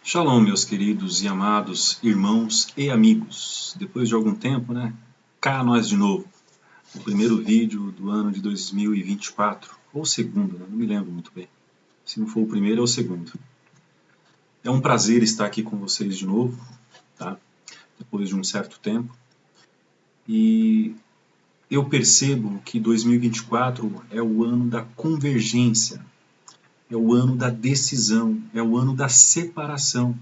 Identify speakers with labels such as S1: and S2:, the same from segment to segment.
S1: Shalom, meus queridos e amados irmãos e amigos. Depois de algum tempo, né? Cá nós de novo. O primeiro vídeo do ano de 2024. Ou o segundo, né? Não me lembro muito bem. Se não for o primeiro, é o segundo. É um prazer estar aqui com vocês de novo, tá? Depois de um certo tempo. E eu percebo que 2024 é o ano da convergência. É o ano da decisão. É o ano da separação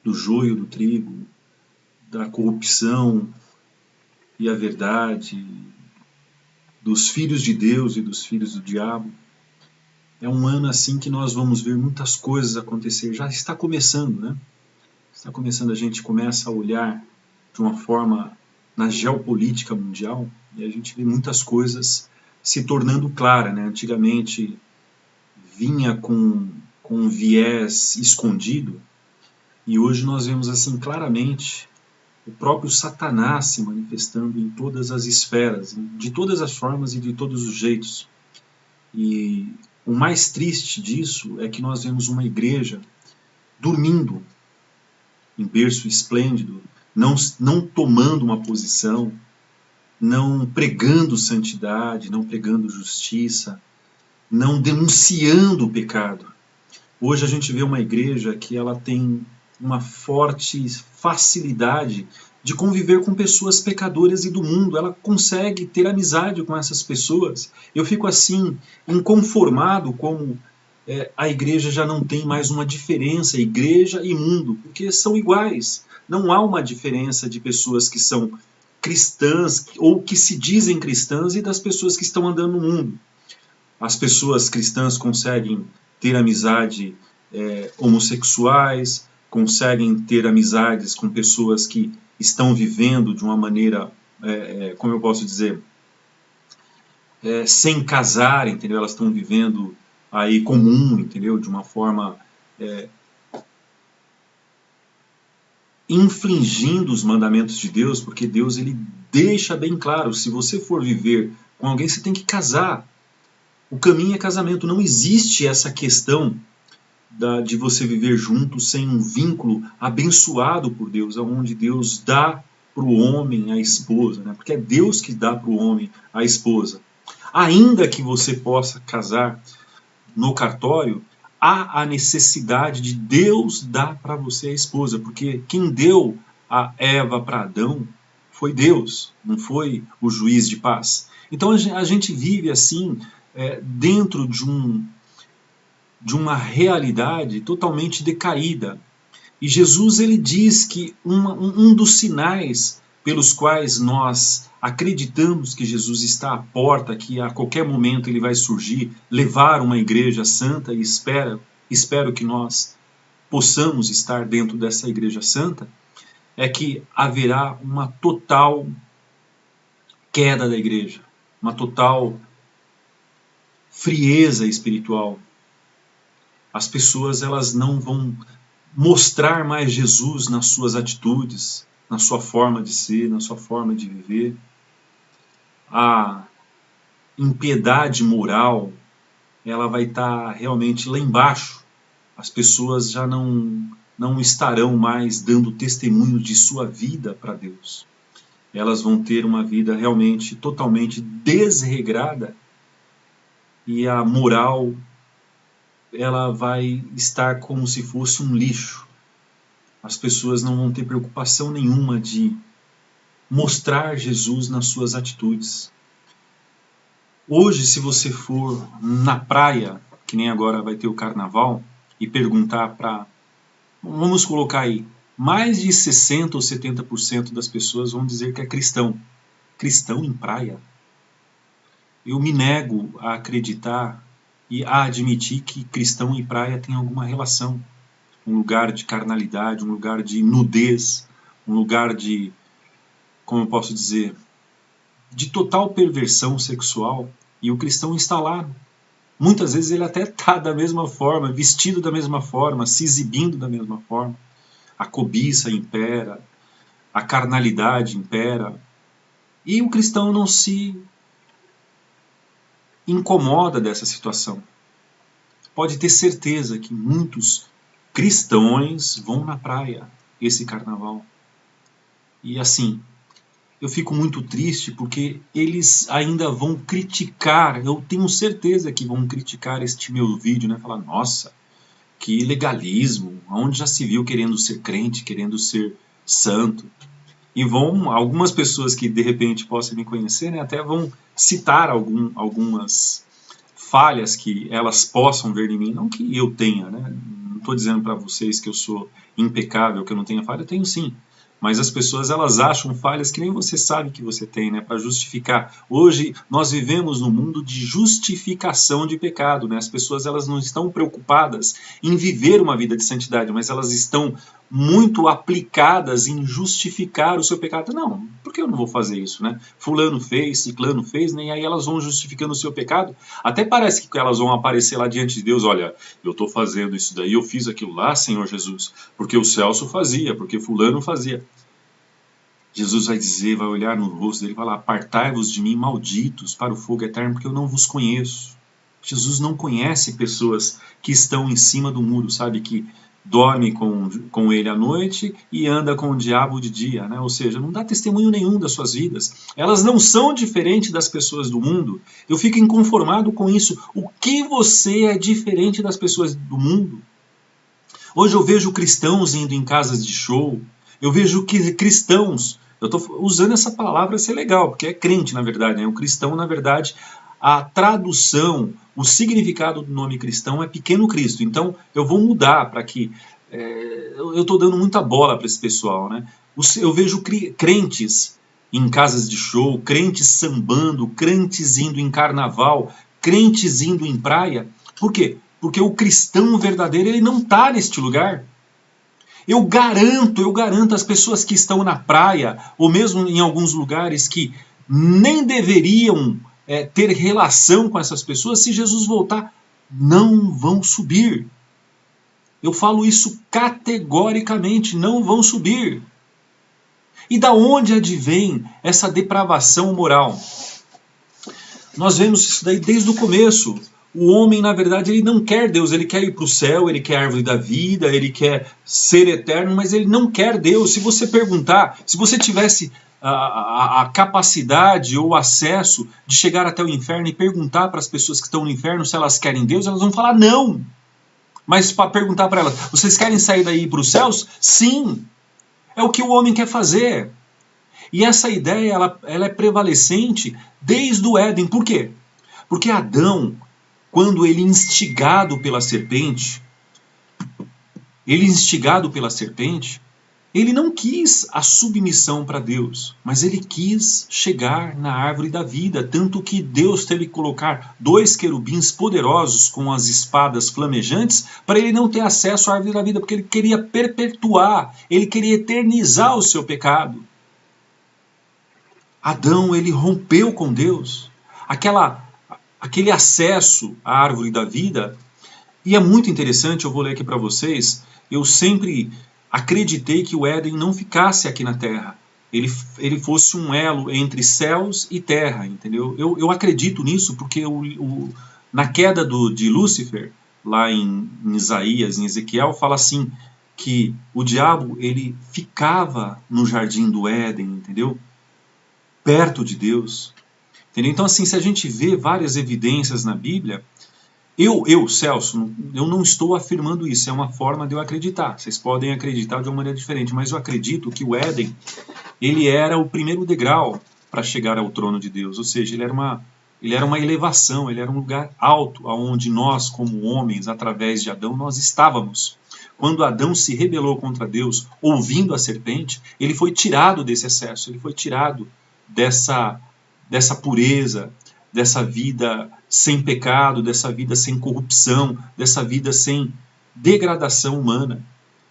S1: do joio do trigo, da corrupção e a verdade, dos filhos de Deus e dos filhos do diabo. É um ano assim que nós vamos ver muitas coisas acontecer. Já está começando, né? Está começando, a gente começa a olhar de uma forma na geopolítica mundial e a gente vê muitas coisas se tornando clara, né? Antigamente vinha com um viés escondido e hoje nós vemos assim claramente o próprio Satanás se manifestando em todas as esferas, de todas as formas e de todos os jeitos. E o mais triste disso é que nós vemos uma igreja dormindo em berço esplêndido, não tomando uma posição, não pregando santidade, não pregando justiça, não denunciando o pecado. Hoje a gente vê uma igreja que ela tem uma forte facilidade de conviver com pessoas pecadoras e do mundo. Ela consegue ter amizade com essas pessoas. Eu fico assim, inconformado como a igreja já não tem mais uma diferença, igreja e mundo, porque são iguais. Não há uma diferença de pessoas que são cristãs ou que se dizem cristãs e das pessoas que estão andando no mundo. As pessoas cristãs conseguem ter amizade homossexuais, conseguem ter amizades com pessoas que estão vivendo de uma maneira, como eu posso dizer, sem casar, entendeu? Elas estão vivendo aí comum, entendeu? De uma forma infringindo os mandamentos de Deus, porque Deus ele deixa bem claro, se você for viver com alguém, você tem que casar. O caminho é casamento, não existe essa questão de você viver junto sem um vínculo abençoado por Deus, onde Deus dá para o homem a esposa, né? Porque é Deus que dá para o homem a esposa. Ainda que você possa casar no cartório, há a necessidade de Deus dar para você a esposa, porque quem deu a Eva para Adão foi Deus, não foi o juiz de paz. Então a gente vive assim, dentro de uma realidade totalmente decaída. E Jesus ele diz que um dos sinais pelos quais nós acreditamos que Jesus está à porta, que a qualquer momento ele vai surgir, levar uma igreja santa, e espero que nós possamos estar dentro dessa igreja santa, é que haverá uma total queda da igreja, uma total frieza espiritual. As pessoas elas não vão mostrar mais Jesus nas suas atitudes, na sua forma de ser, na sua forma de viver. A impiedade moral, ela vai estar realmente lá embaixo. As pessoas já não estarão mais dando testemunho de sua vida para Deus. Elas vão ter uma vida realmente totalmente desregrada e a moral ela vai estar como se fosse um lixo. As pessoas não vão ter preocupação nenhuma de mostrar Jesus nas suas atitudes. Hoje, se você for na praia, que nem agora vai ter o carnaval, e perguntar para, vamos colocar aí, mais de 60 ou 70% das pessoas vão dizer que é cristão. Cristão em praia? Eu me nego a acreditar e a admitir que cristão e praia tem alguma relação. Um lugar de carnalidade, um lugar de nudez, um lugar de, como eu posso dizer, de total perversão sexual, e o cristão está lá. Muitas vezes ele até está da mesma forma, vestido da mesma forma, se exibindo da mesma forma. A cobiça impera, a carnalidade impera, e o cristão não se incomoda dessa situação. Pode ter certeza que muitos cristãos vão na praia esse carnaval. E assim, eu fico muito triste porque eles ainda vão criticar, eu tenho certeza que vão criticar este meu vídeo, né? Falar, nossa, que legalismo, onde já se viu querendo ser crente, querendo ser santo. E vão, algumas pessoas que de repente possam me conhecer, né, até vão citar algumas falhas que elas possam ver em mim, não que eu tenha, né? Não estou dizendo para vocês que eu sou impecável, que eu não tenha falha, eu tenho sim. Mas as pessoas, elas acham falhas que nem você sabe que você tem, né, para justificar. Hoje nós vivemos num mundo de justificação de pecado, né? As pessoas, elas não estão preocupadas em viver uma vida de santidade, mas elas estão muito aplicadas em justificar o seu pecado. Não, por que eu não vou fazer isso, né? Fulano fez, ciclano fez, né? E aí elas vão justificando o seu pecado. Até parece que elas vão aparecer lá diante de Deus, olha, eu estou fazendo isso daí, eu fiz aquilo lá, Senhor Jesus, porque o Celso fazia, porque fulano fazia. Jesus vai dizer, vai olhar no rosto dele e falar, apartai-vos de mim, malditos, para o fogo eterno, porque eu não vos conheço. Jesus não conhece pessoas que estão em cima do muro, sabe, que dorme com ele à noite e anda com o diabo de dia, né? Ou seja, não dá testemunho nenhum das suas vidas. Elas não são diferentes das pessoas do mundo. Eu fico inconformado com isso. O que você é diferente das pessoas do mundo? Hoje eu vejo cristãos indo em casas de show, eu vejo que cristãos, eu estou usando essa palavra ser legal, porque é crente na verdade, né? O cristão na verdade, a tradução, o significado do nome cristão é pequeno Cristo, então eu vou mudar para que, eu estou dando muita bola para esse pessoal, né? Eu vejo crentes em casas de show, crentes sambando, crentes indo em carnaval, crentes indo em praia, por quê? Porque o cristão verdadeiro, ele não está neste lugar. Eu garanto as pessoas que estão na praia, ou mesmo em alguns lugares que nem deveriam ter relação com essas pessoas, se Jesus voltar, não vão subir. Eu falo isso categoricamente, não vão subir. E da onde advém essa depravação moral? Nós vemos isso daí desde o começo. O homem, na verdade, ele não quer Deus, ele quer ir para o céu, ele quer a árvore da vida, ele quer ser eterno, mas ele não quer Deus. Se você perguntar, se você tivesse a capacidade ou acesso de chegar até o inferno e perguntar para as pessoas que estão no inferno se elas querem Deus, elas vão falar não. Mas para perguntar para elas, vocês querem sair daí para os céus? Sim. É o que o homem quer fazer. E essa ideia, ela é prevalecente desde o Éden. Por quê? Porque Adão, quando ele instigado pela serpente, ele não quis a submissão para Deus, mas ele quis chegar na árvore da vida, tanto que Deus teve que colocar 2 querubins poderosos com as espadas flamejantes para ele não ter acesso à árvore da vida, porque ele queria perpetuar, ele queria eternizar o seu pecado. Adão, ele rompeu com Deus, aquele acesso à árvore da vida. E é muito interessante, eu vou ler aqui para vocês, eu sempre acreditei que o Éden não ficasse aqui na Terra, ele fosse um elo entre céus e terra, entendeu? Eu acredito nisso porque na queda de Lúcifer, lá em Isaías, em Ezequiel, fala assim, que o diabo, ele ficava no jardim do Éden, entendeu? Perto de Deus. Entendeu? Então, assim, se a gente vê várias evidências na Bíblia, Celso, eu não estou afirmando isso, é uma forma de eu acreditar. Vocês podem acreditar de uma maneira diferente, mas eu acredito que o Éden, ele era o primeiro degrau para chegar ao trono de Deus, ou seja, ele era uma elevação, ele era um lugar alto, onde nós, como homens, através de Adão, nós estávamos. Quando Adão se rebelou contra Deus, ouvindo a serpente, ele foi tirado desse excesso, ele foi tirado dessa pureza, dessa vida sem pecado, dessa vida sem corrupção, dessa vida sem degradação humana.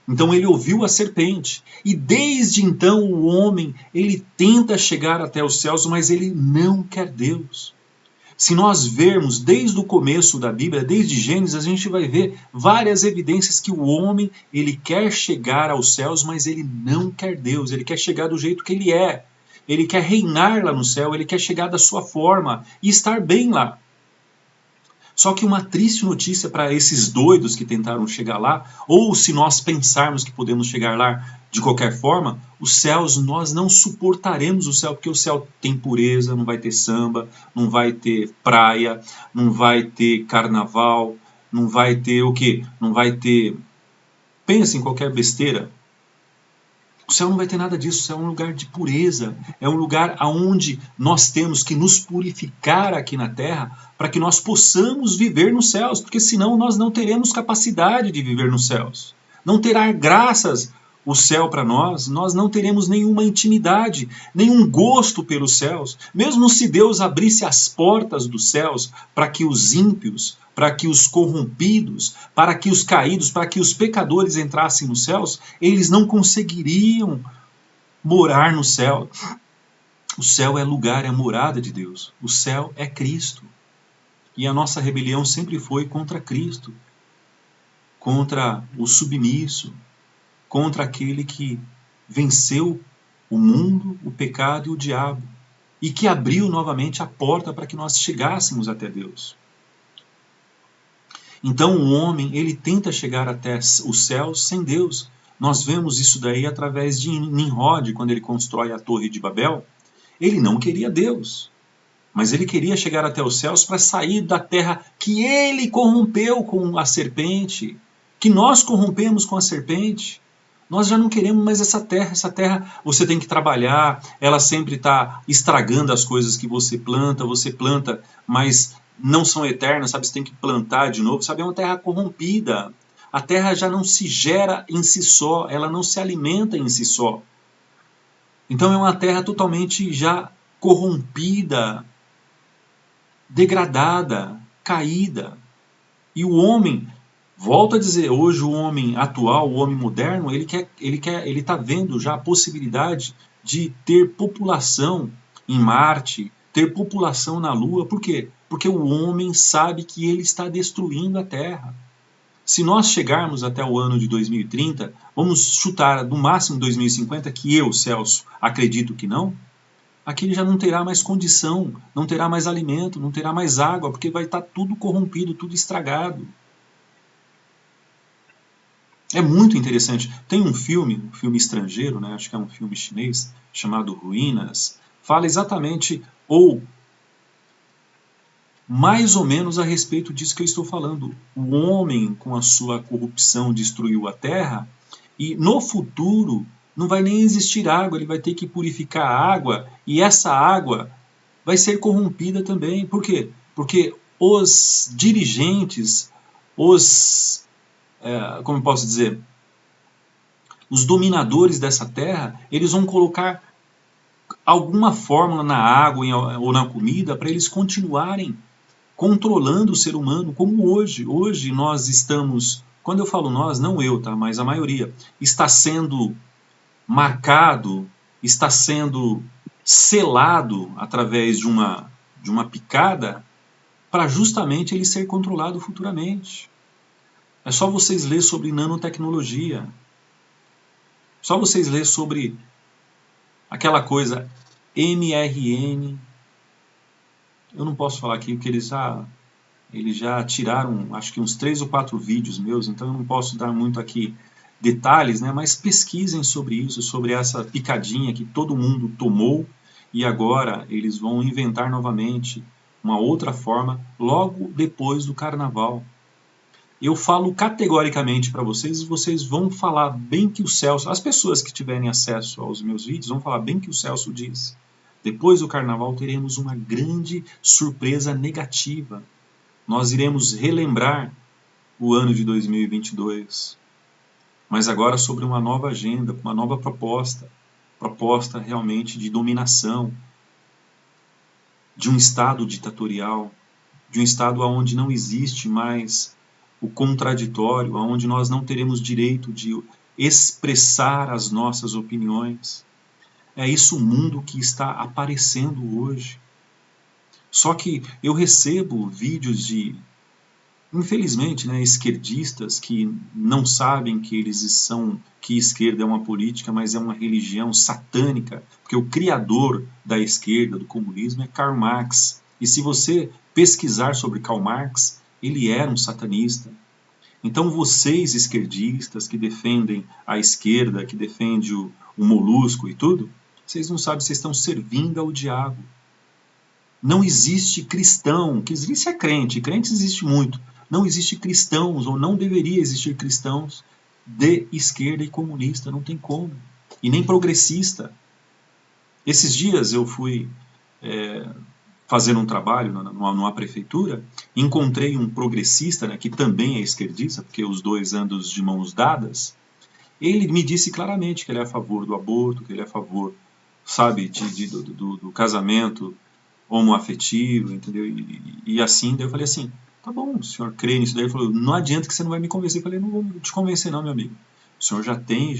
S1: Então ele ouviu a serpente, e desde então o homem, ele tenta chegar até os céus, mas ele não quer Deus. Se nós vermos desde o começo da Bíblia, desde Gênesis, a gente vai ver várias evidências que o homem, ele quer chegar aos céus, mas ele não quer Deus, ele quer chegar do jeito que ele é. Ele quer reinar lá no céu, ele quer chegar da sua forma e estar bem lá. Só que uma triste notícia para esses doidos que tentaram chegar lá, ou se nós pensarmos que podemos chegar lá de qualquer forma, os céus, nós não suportaremos o céu, porque o céu tem pureza, não vai ter samba, não vai ter praia, não vai ter carnaval, não vai ter o quê? Não vai ter... Pensa em qualquer besteira. O céu não vai ter nada disso, o céu é um lugar de pureza, é um lugar onde nós temos que nos purificar aqui na terra para que nós possamos viver nos céus, porque senão nós não teremos capacidade de viver nos céus. Não terá graças o céu para nós, nós não teremos nenhuma intimidade, nenhum gosto pelos céus. Mesmo se Deus abrisse as portas dos céus para que os ímpios, para que os corrompidos, para que os caídos, para que os pecadores entrassem nos céus, eles não conseguiriam morar no céu. O céu é lugar, é morada de Deus. O céu é Cristo. E a nossa rebelião sempre foi contra Cristo, contra o submisso, contra aquele que venceu o mundo, o pecado e o diabo, e que abriu novamente a porta para que nós chegássemos até Deus. Então o homem, ele tenta chegar até os céus sem Deus. Nós vemos isso daí através de Nimrod, quando ele constrói a Torre de Babel. Ele não queria Deus, mas ele queria chegar até os céus para sair da terra que ele corrompeu com a serpente, que nós corrompemos com a serpente. Nós já não queremos mais essa terra você tem que trabalhar, ela sempre está estragando as coisas que você planta, mas não são eternas, sabe? Você tem que plantar de novo, sabe? É uma terra corrompida. A terra já não se gera em si só, ela não se alimenta em si só. Então é uma terra totalmente já corrompida, degradada, caída. E o homem, volto a dizer, hoje o homem atual, o homem moderno, ele está vendo já a possibilidade de ter população em Marte, ter população na Lua. Por quê? Porque o homem sabe que ele está destruindo a Terra. Se nós chegarmos até o ano de 2030, vamos chutar no máximo 2050, que eu, Celso, acredito que não, aqui ele já não terá mais condição, não terá mais alimento, não terá mais água, porque vai estar tudo corrompido, tudo estragado. É muito interessante. Tem um filme estrangeiro, né? Acho que é um filme chinês, chamado Ruínas, fala exatamente, ou mais ou menos a respeito disso que eu estou falando. O homem, com a sua corrupção, destruiu a terra, e no futuro não vai nem existir água, ele vai ter que purificar a água, e essa água vai ser corrompida também. Por quê? Porque os dirigentes, como eu posso dizer, os dominadores dessa terra, eles vão colocar alguma fórmula na água ou na comida para eles continuarem controlando o ser humano, como hoje. Hoje nós estamos, quando eu falo nós, não eu, tá? Mas a maioria, está sendo marcado, está sendo selado através de uma picada para justamente ele ser controlado futuramente. É só vocês lerem sobre nanotecnologia. Só vocês lerem sobre aquela coisa mRNA. Eu não posso falar aqui porque eles já tiraram, acho que uns 3 ou 4 vídeos meus, então eu não posso dar muito aqui detalhes, né? Mas pesquisem sobre isso, sobre essa picadinha que todo mundo tomou e agora eles vão inventar novamente uma outra forma logo depois do carnaval. Eu falo categoricamente para vocês e vocês vão falar bem que o Celso, as pessoas que tiverem acesso aos meus vídeos vão falar bem que o Celso diz. Depois do carnaval teremos uma grande surpresa negativa. Nós iremos relembrar o ano de 2022, mas agora sobre uma nova agenda, uma nova proposta realmente de dominação, de um Estado ditatorial, de um Estado onde não existe mais o contraditório, onde nós não teremos direito de expressar as nossas opiniões. É isso o mundo que está aparecendo hoje. Só que eu recebo vídeos de, infelizmente, né, esquerdistas que não sabem que que esquerda é uma política, mas é uma religião satânica, porque o criador da esquerda, do comunismo, é Karl Marx. E se você pesquisar sobre Karl Marx, ele era um satanista. Então vocês esquerdistas que defendem a esquerda, que defendem o molusco e tudo, vocês não sabem, vocês estão servindo ao diabo. Não existe cristão, que existe é crente, crentes existe muito. Não existe cristãos, ou não deveria existir cristãos de esquerda e comunista, não tem como. E nem progressista. Esses dias eu fui fazer um trabalho numa prefeitura, encontrei um progressista, né, que também é esquerdista, porque os dois andam de mãos dadas. Ele me disse claramente que ele é a favor do aborto, que ele é a favor, sabe, do casamento homoafetivo, entendeu? E assim, daí eu falei assim, tá bom, o senhor crê nisso? Daí ele falou, não adianta que você não vai me convencer. Eu falei, não vou te convencer não, meu amigo. O senhor já tem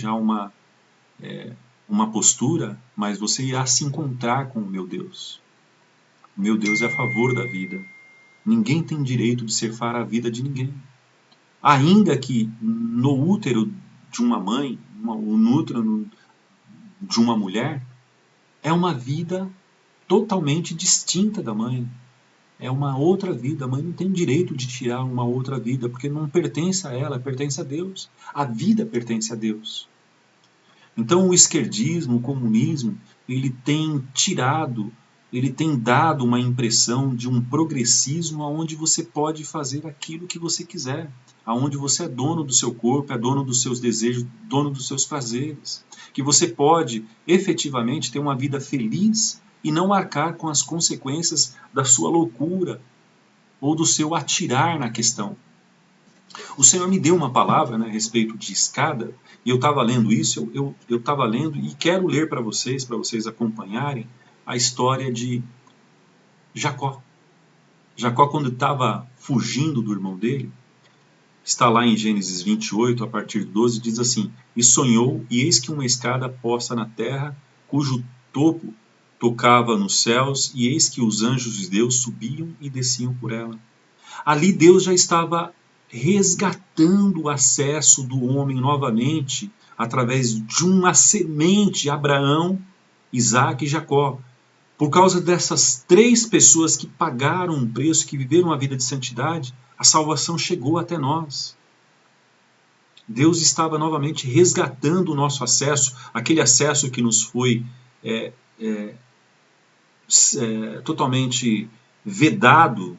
S1: uma postura, mas você irá se encontrar com o meu Deus. O meu Deus é a favor da vida. Ninguém tem direito de ceifar a vida de ninguém. Ainda que no útero de uma mãe, no útero de uma mulher, é uma vida totalmente distinta da mãe. É uma outra vida. A mãe não tem direito de tirar uma outra vida, porque não pertence a ela, pertence a Deus. A vida pertence a Deus. Então o esquerdismo, o comunismo, ele tem dado uma impressão de um progressismo onde você pode fazer aquilo que você quiser, onde você é dono do seu corpo, é dono dos seus desejos, dono dos seus prazeres, que você pode efetivamente ter uma vida feliz e não arcar com as consequências da sua loucura ou do seu atirar na questão. O Senhor me deu uma palavra, né, a respeito de escada, e eu estava lendo isso, eu estava lendo e quero ler para vocês acompanharem a história de Jacó. Jacó, quando estava fugindo do irmão dele, está lá em Gênesis 28, a partir do 12, diz assim, e sonhou, e eis que uma escada posta na terra, cujo topo tocava nos céus, e eis que os anjos de Deus subiam e desciam por ela. Ali Deus já estava resgatando o acesso do homem novamente através de uma semente, Abraão, Isaac e Jacó. Por causa dessas três pessoas que pagaram um preço, que viveram uma vida de santidade, a salvação chegou até nós. Deus estava novamente resgatando o nosso acesso, aquele acesso que nos foi totalmente vedado,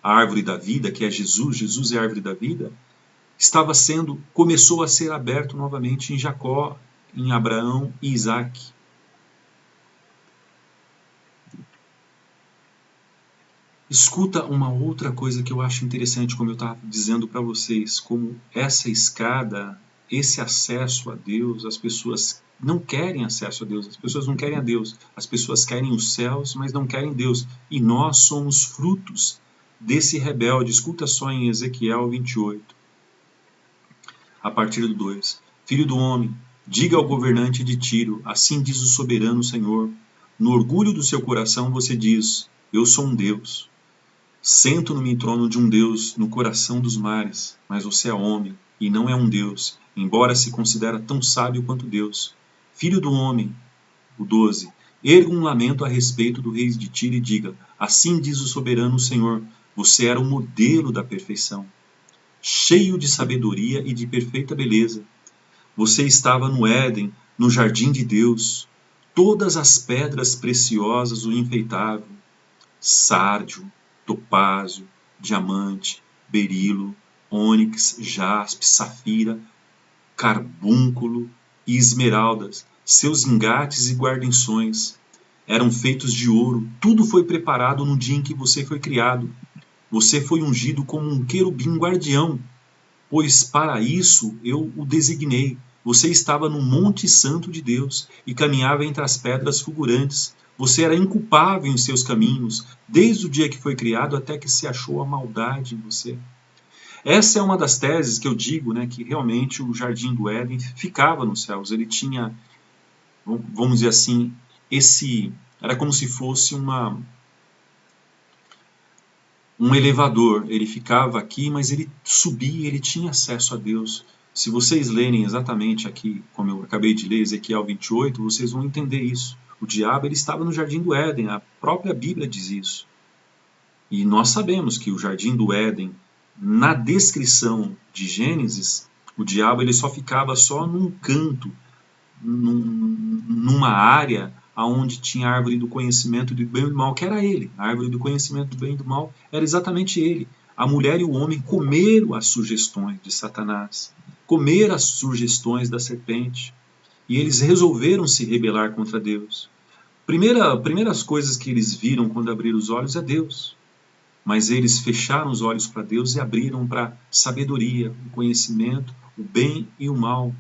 S1: a árvore da vida, que é Jesus, Jesus é a árvore da vida, começou a ser aberto novamente em Jacó, em Abraão e Isaac. Escuta uma outra coisa que eu acho interessante, como eu estava dizendo para vocês, como essa escada, esse acesso a Deus, as pessoas não querem acesso a Deus, as pessoas não querem a Deus, as pessoas querem os céus, mas não querem Deus, e nós somos frutos desse rebelde. Escuta só em Ezequiel 28, a partir do 2. Filho do homem, diga ao governante de Tiro, assim diz o soberano Senhor, no orgulho do seu coração você diz, eu sou um Deus. Sento no meu trono de um Deus no coração dos mares, mas você é homem e não é um Deus, embora se considera tão sábio quanto Deus. Filho do homem, o 12, erga um lamento a respeito do rei de Tiro e diga, assim diz o soberano Senhor, você era o modelo da perfeição, cheio de sabedoria e de perfeita beleza. Você estava no Éden, no jardim de Deus. Todas as pedras preciosas o enfeitavam, sárdio, topázio, diamante, berilo, ônix, jaspe, safira, carbúnculo e esmeraldas, seus engates e guarnições eram feitos de ouro. Tudo foi preparado no dia em que você foi criado. Você foi ungido como um querubim guardião, pois para isso eu o designei. Você estava no Monte Santo de Deus e caminhava entre as pedras fulgurantes. Você era inculpável em seus caminhos, desde o dia que foi criado até que se achou a maldade em você. Essa é uma das teses que eu digo, né, que realmente o Jardim do Éden ficava nos céus. Ele tinha, vamos dizer assim, era como se fosse um elevador. Ele ficava aqui, mas ele subia, ele tinha acesso a Deus. Se vocês lerem exatamente aqui, como eu acabei de ler, Ezequiel 28, vocês vão entender isso. O diabo ele estava no Jardim do Éden, a própria Bíblia diz isso. E nós sabemos que o Jardim do Éden, na descrição de Gênesis, o diabo ele só ficava só num canto, numa área onde tinha a árvore do conhecimento do bem e do mal, que era ele. A árvore do conhecimento do bem e do mal era exatamente ele. A mulher e o homem comeram as sugestões de Satanás, comeram as sugestões da serpente, e eles resolveram se rebelar contra Deus. Primeiras coisas que eles viram quando abriram os olhos é Deus. Mas eles fecharam os olhos para Deus e abriram para sabedoria, o conhecimento, o bem e o mal.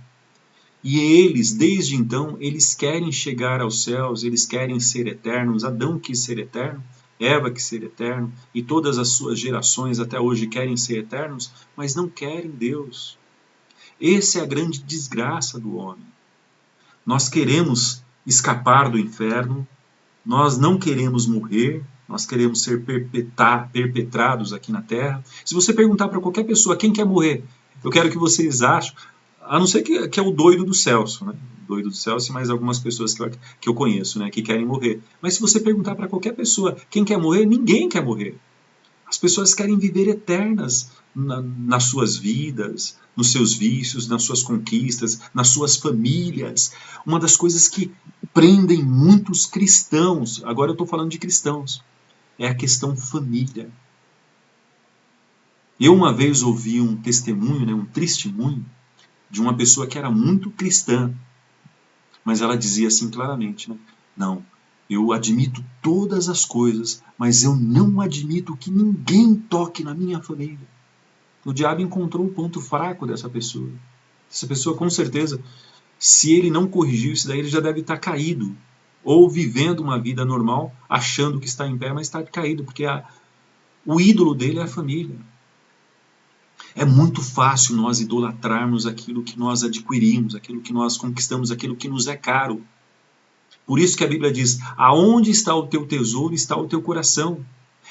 S1: E eles, desde então, eles querem chegar aos céus, eles querem ser eternos. Adão quis ser eterno, Eva quis ser eterno, e todas as suas gerações até hoje querem ser eternos, mas não querem Deus. Essa é a grande desgraça do homem. Nós queremos escapar do inferno, nós não queremos morrer, nós queremos ser perpetrados aqui na Terra. Se você perguntar para qualquer pessoa quem quer morrer, eu quero que vocês achem, a não ser que é o doido do Celso, né? O doido do Celso e mais algumas pessoas que eu conheço, né? Que querem morrer. Mas se você perguntar para qualquer pessoa quem quer morrer, ninguém quer morrer. As pessoas querem viver eternas nas suas vidas, nos seus vícios, nas suas conquistas, nas suas famílias. Uma das coisas que prendem muitos cristãos, agora eu estou falando de cristãos, é a questão família. Eu uma vez ouvi um testemunho, né, um testemunho, de uma pessoa que era muito cristã, mas ela dizia assim claramente, né, não, eu admito todas as coisas, mas eu não admito que ninguém toque na minha família. O diabo encontrou o ponto fraco dessa pessoa. Essa pessoa, com certeza, se ele não corrigiu isso daí, ele já deve estar caído. Ou vivendo uma vida normal, achando que está em pé, mas está caído, porque o ídolo dele é a família. É muito fácil nós idolatrarmos aquilo que nós adquirimos, aquilo que nós conquistamos, aquilo que nos é caro. Por isso que a Bíblia diz, aonde está o teu tesouro, está o teu coração.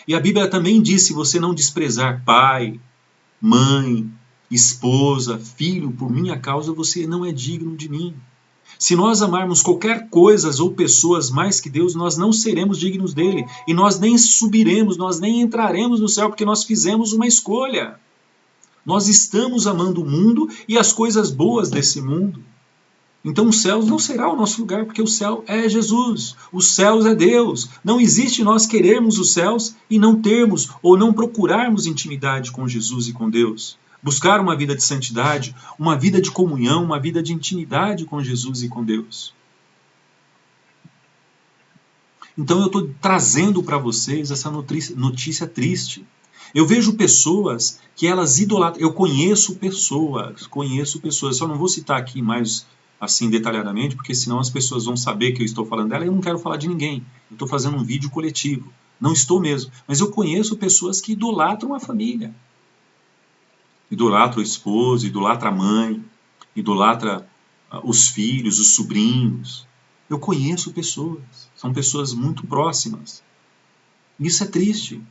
S1: E a Bíblia também diz, se você não desprezar pai, mãe, esposa, filho, por minha causa, você não é digno de mim. Se nós amarmos qualquer coisa ou pessoas mais que Deus, nós não seremos dignos dele. E nós nem subiremos, nós nem entraremos no céu, porque nós fizemos uma escolha. Nós estamos amando o mundo e as coisas boas desse mundo. Então os céus não será o nosso lugar, porque o céu é Jesus, os céus é Deus. Não existe nós querermos os céus e não termos ou não procurarmos intimidade com Jesus e com Deus. Buscar uma vida de santidade, uma vida de comunhão, uma vida de intimidade com Jesus e com Deus. Então eu estou trazendo para vocês essa notícia triste. Eu vejo pessoas que elas idolatram. Eu conheço pessoas, só não vou citar aqui mais assim detalhadamente, porque senão as pessoas vão saber que eu estou falando dela e eu não quero falar de ninguém. Eu estou fazendo um vídeo coletivo. Não estou mesmo. Mas eu conheço pessoas que idolatram a família. Idolatra o esposo, idolatra a mãe, idolatra os filhos, os sobrinhos. Eu conheço pessoas, são pessoas muito próximas. Isso é triste.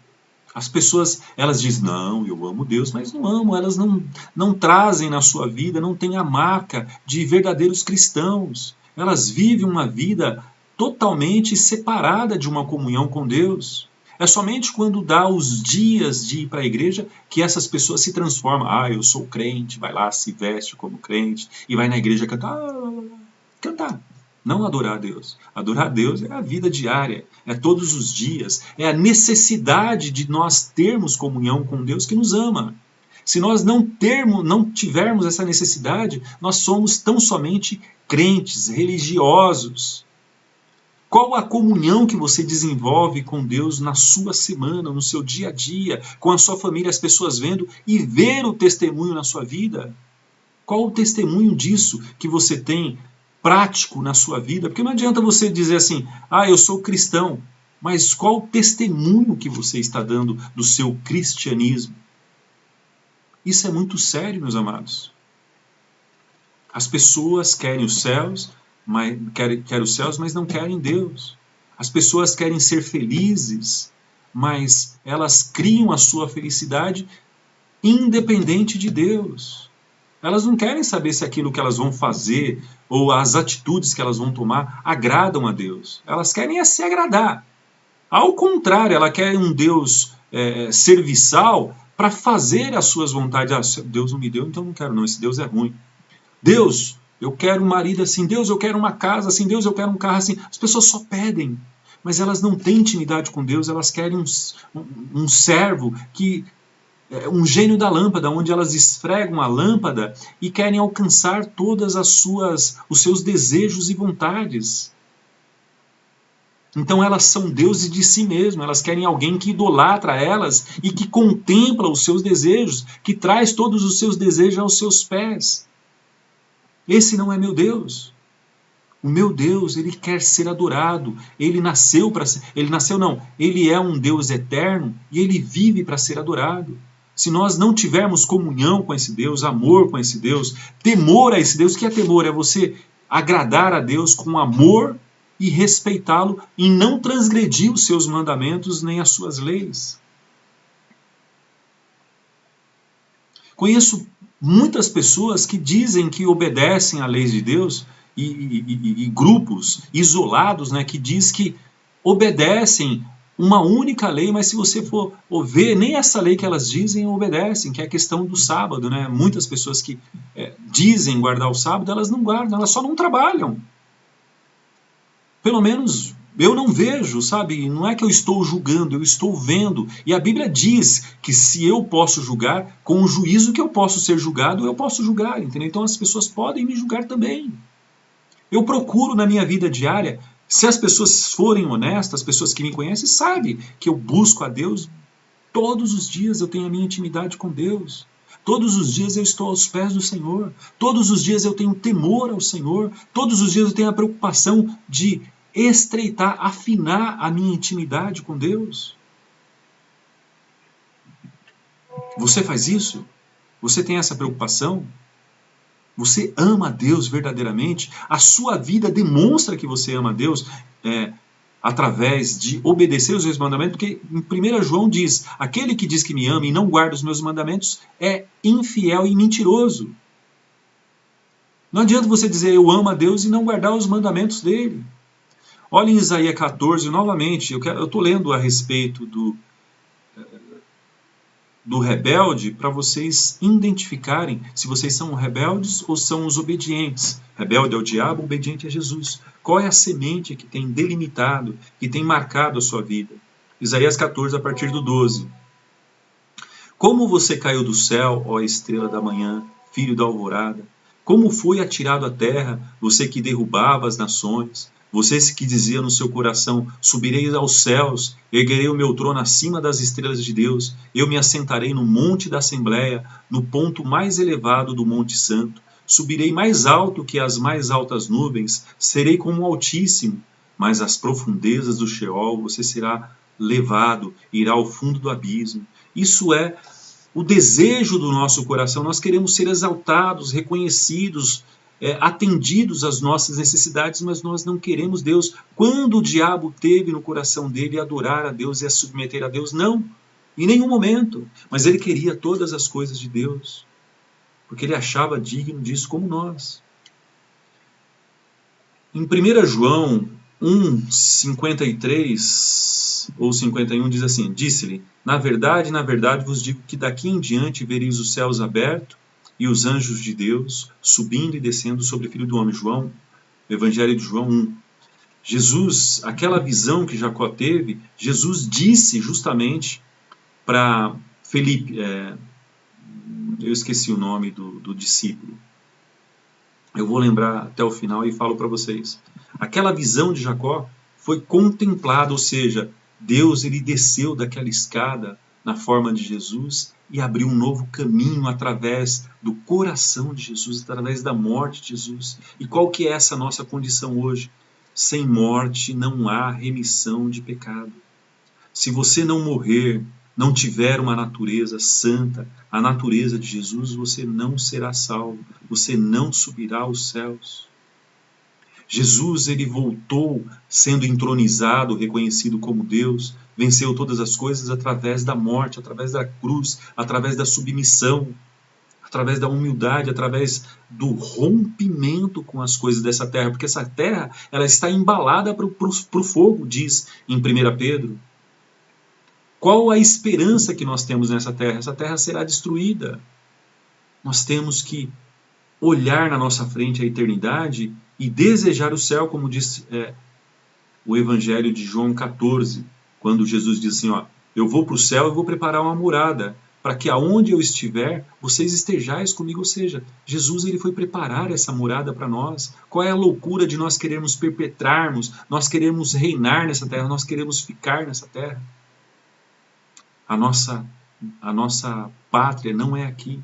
S1: As pessoas, elas dizem, não, eu amo Deus, mas não amam, elas não trazem na sua vida, não têm a marca de verdadeiros cristãos. Elas vivem uma vida totalmente separada de uma comunhão com Deus. É somente quando dá os dias de ir para a igreja que essas pessoas se transformam. Ah, eu sou crente, vai lá, se veste como crente e vai na igreja cantar. Cantar. Não adorar a Deus. Adorar a Deus é a vida diária, é todos os dias, é a necessidade de nós termos comunhão com Deus que nos ama. Se nós não tivermos essa necessidade, nós somos tão somente crentes, religiosos. Qual a comunhão que você desenvolve com Deus na sua semana, no seu dia a dia, com a sua família, as pessoas vendo e ver o testemunho na sua vida? Qual o testemunho disso que você tem prático na sua vida? Porque não adianta você dizer assim, ah, eu sou cristão, mas qual o testemunho que você está dando do seu cristianismo? Isso é muito sério, meus amados. As pessoas querem os céus, mas não querem Deus. As pessoas querem ser felizes, mas elas criam a sua felicidade independente de Deus. Elas não querem saber se aquilo que elas vão fazer ou as atitudes que elas vão tomar agradam a Deus. Elas querem se agradar. Ao contrário, ela quer um Deus serviçal para fazer as suas vontades. Ah, Deus não me deu, então não quero não, esse Deus é ruim. Deus, eu quero um marido assim, Deus, eu quero uma casa assim, Deus, eu quero um carro assim. As pessoas só pedem, mas elas não têm intimidade com Deus, elas querem um servo que um gênio da lâmpada, onde elas esfregam a lâmpada e querem alcançar todas os seus desejos e vontades. Então elas são deuses de si mesmas, elas querem alguém que idolatra elas e que contempla os seus desejos, que traz todos os seus desejos aos seus pés. Esse não é meu Deus. O meu Deus, ele quer ser adorado. Ele nasceu para ser... Ele é um Deus eterno e ele vive para ser adorado. Se nós não tivermos comunhão com esse Deus, amor com esse Deus, temor a esse Deus, o que é temor? É você agradar a Deus com amor e respeitá-lo e não transgredir os seus mandamentos nem as suas leis. Conheço muitas pessoas que dizem que obedecem à lei de Deus e grupos isolados, né, que diz que obedecem uma única lei, mas se você for ver, nem essa lei que elas dizem obedecem, que é a questão do sábado, né? Muitas pessoas que dizem guardar o sábado, elas não guardam, elas só não trabalham. Pelo menos eu não vejo, sabe? Não é que eu estou julgando, eu estou vendo. E a Bíblia diz que se eu posso julgar, com o juízo que eu posso ser julgado, eu posso julgar, entendeu? Então as pessoas podem me julgar também. Eu procuro na minha vida diária, se as pessoas forem honestas, as pessoas que me conhecem sabem que eu busco a Deus todos os dias, eu tenho a minha intimidade com Deus. Todos os dias eu estou aos pés do Senhor. Todos os dias eu tenho temor ao Senhor. Todos os dias eu tenho a preocupação de estreitar, afinar a minha intimidade com Deus. Você faz isso? Você tem essa preocupação? Você ama a Deus verdadeiramente? A sua vida demonstra que você ama a Deus através de obedecer os seus mandamentos, porque em 1 João diz, aquele que diz que me ama e não guarda os meus mandamentos é infiel e mentiroso. Não adianta você dizer eu amo a Deus e não guardar os mandamentos dele. Olha em Isaías 14, novamente, eu estou lendo a respeito do rebelde para vocês identificarem se vocês são rebeldes ou são os obedientes. Rebelde é o diabo, obediente é Jesus. Qual é a semente que tem delimitado, que tem marcado a sua vida? Isaías 14, a partir do 12. Como você caiu do céu, ó estrela da manhã, filho da alvorada? Como foi atirado à terra, você que derrubava as nações? Você que dizia no seu coração, subirei aos céus, erguerei o meu trono acima das estrelas de Deus, eu me assentarei no monte da Assembleia, no ponto mais elevado do Monte Santo, subirei mais alto que as mais altas nuvens, serei como o Altíssimo, mas às profundezas do Sheol você será levado, irá ao fundo do abismo. Isso é o desejo do nosso coração, nós queremos ser exaltados, reconhecidos, atendidos às nossas necessidades, mas nós não queremos Deus. Quando o diabo teve no coração dele adorar a Deus e a submeter a Deus? Não, em nenhum momento. Mas ele queria todas as coisas de Deus, porque ele achava digno disso como nós. Em 1 João 1, 53 ou 51 diz assim, disse-lhe, na verdade vos digo que daqui em diante vereis os céus abertos e os anjos de Deus subindo e descendo sobre o Filho do Homem. João, Evangelho de João 1. Jesus, aquela visão que Jacó teve, Jesus disse justamente para Felipe, eu esqueci o nome do discípulo, eu vou lembrar até o final e falo para vocês. Aquela visão de Jacó foi contemplada, ou seja, Deus ele desceu daquela escada na forma de Jesus e abriu um novo caminho através do coração de Jesus, através da morte de Jesus. E qual que é essa nossa condição hoje? Sem morte não há remissão de pecado. Se você não morrer, não tiver uma natureza santa, a natureza de Jesus, você não será salvo, você não subirá aos céus. Jesus ele voltou sendo entronizado, reconhecido como Deus, venceu todas as coisas através da morte, através da cruz, através da submissão, através da humildade, através do rompimento com as coisas dessa terra, porque essa terra ela está embalada para o fogo, diz em 1 Pedro. Qual a esperança que nós temos nessa terra? Essa terra será destruída. Nós temos que olhar na nossa frente a eternidade e desejar o céu, como diz o Evangelho de João 14, quando Jesus diz assim, ó, eu vou para o céu e vou preparar uma morada, para que aonde eu estiver, vocês estejais comigo. Ou seja, Jesus ele foi preparar essa morada para nós. Qual é a loucura de nós queremos perpetrarmos, nós queremos reinar nessa terra, nós queremos ficar nessa terra? A nossa pátria não é aqui.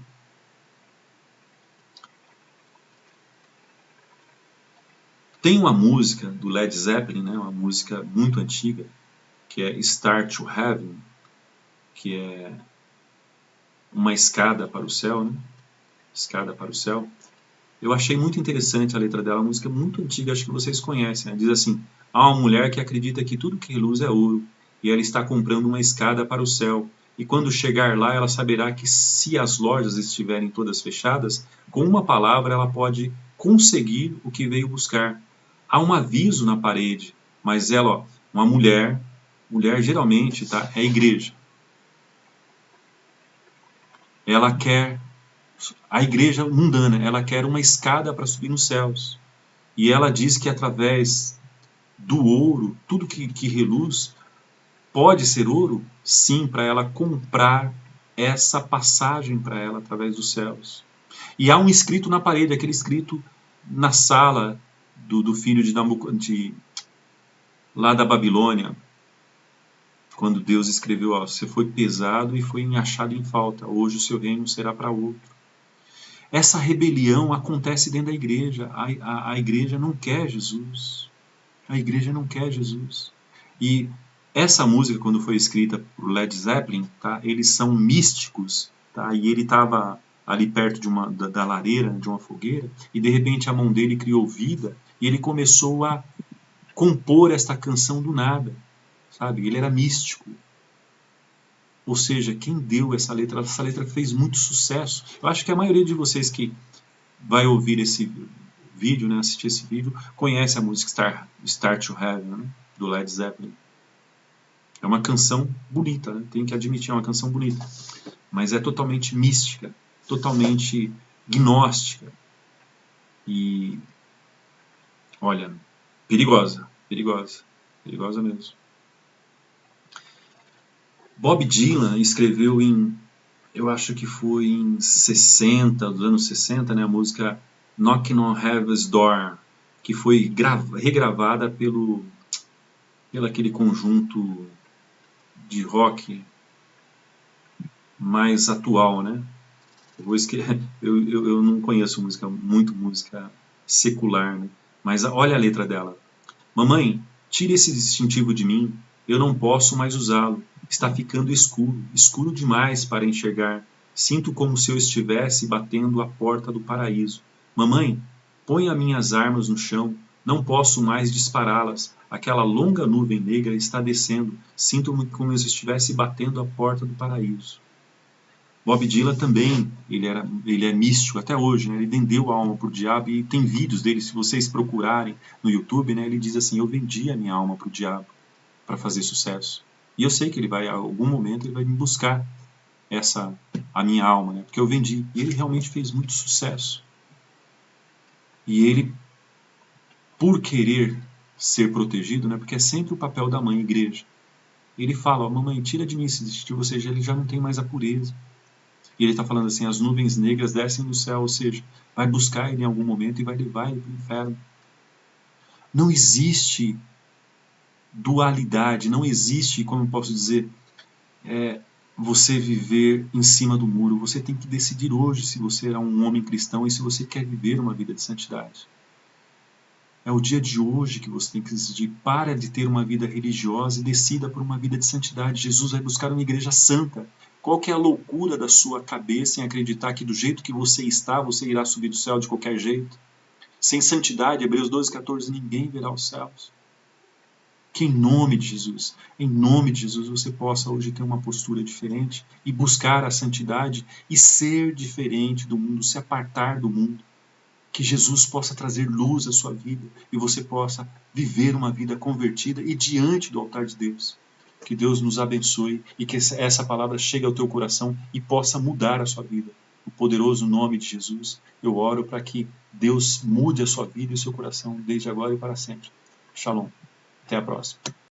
S1: Tem uma música do Led Zeppelin, né, uma música muito antiga, que é Star to Heaven, que é uma escada para o céu, né? Escada para o céu. Eu achei muito interessante a letra dela, uma música muito antiga, acho que vocês conhecem, né? Diz assim, há uma mulher que acredita que tudo que reluz é ouro, e ela está comprando uma escada para o céu, e quando chegar lá ela saberá que se as lojas estiverem todas fechadas, com uma palavra ela pode conseguir o que veio buscar. Há um aviso na parede, mas ela, ó, uma mulher geralmente, tá, é a igreja. Ela quer, a igreja mundana, ela quer uma escada para subir nos céus. E ela diz que através do ouro, tudo que reluz, pode ser ouro, sim, para ela comprar essa passagem para ela através dos céus. E há um escrito na parede, aquele escrito na sala do filho de lá da Babilônia, quando Deus escreveu, ó, você foi pesado e foi achado em falta, hoje o seu reino será para outro. Essa rebelião acontece dentro da igreja. A igreja não quer Jesus. A igreja não quer Jesus. E essa música, quando foi escrita por Led Zeppelin, tá, eles são místicos, tá, e ele estava ali perto da lareira, de uma fogueira, e de repente a mão dele criou vida, e ele começou a compor esta canção do nada, sabe? Ele era místico. Ou seja, quem deu essa letra fez muito sucesso. Eu acho que a maioria de vocês que vai ouvir esse vídeo, né, assistir esse vídeo, conhece a música Star to Heaven, né, do Led Zeppelin. É uma canção bonita, né? Tenho que admitir, é uma canção bonita. Mas é totalmente mística, totalmente gnóstica. E, olha, perigosa, perigosa, perigosa mesmo. Bob Dylan escreveu eu acho que foi em 60, dos anos 60, né, a música Knocking on Heaven's Door, que foi regravada pelo aquele conjunto de rock mais atual, né? Eu não conheço música secular, né? Mas olha a letra dela. Mamãe, tire esse distintivo de mim, eu não posso mais usá-lo. Está ficando escuro, escuro demais para enxergar. Sinto como se eu estivesse batendo a porta do paraíso. Mamãe, ponha minhas armas no chão, não posso mais dispará-las. Aquela longa nuvem negra está descendo. Sinto como se eu estivesse batendo a porta do paraíso. Bob Dylan também, ele é místico até hoje, né? Ele vendeu a alma para o diabo e tem vídeos dele, se vocês procurarem no YouTube, né? Ele diz assim, eu vendi a minha alma para o diabo para fazer sucesso. E eu sei que ele vai, a algum momento, ele vai me buscar a minha alma, né? Porque eu vendi. E ele realmente fez muito sucesso. E ele, por querer ser protegido, né? Porque é sempre o papel da mãe, igreja. Ele fala, ó, mamãe, tira de mim esse distintivo, ou seja, ele já não tem mais a pureza. E ele está falando assim, as nuvens negras descem do céu, ou seja, vai buscar ele em algum momento e vai levar ele para o inferno. Não existe dualidade, não existe, como eu posso dizer, você viver em cima do muro. Você tem que decidir hoje se você é um homem cristão e se você quer viver uma vida de santidade. É o dia de hoje que você tem que decidir. Para de ter uma vida religiosa e decida por uma vida de santidade. Jesus vai buscar uma igreja santa. Qual que é a loucura da sua cabeça em acreditar que do jeito que você está, você irá subir do céu de qualquer jeito? Sem santidade, Hebreus 12:14, ninguém verá os céus. Que em nome de Jesus, você possa hoje ter uma postura diferente e buscar a santidade e ser diferente do mundo, se apartar do mundo. Que Jesus possa trazer luz à sua vida e você possa viver uma vida convertida e diante do altar de Deus. Que Deus nos abençoe e que essa palavra chegue ao teu coração e possa mudar a sua vida. No poderoso nome de Jesus, eu oro para que Deus mude a sua vida e o seu coração desde agora e para sempre. Shalom. Até a próxima.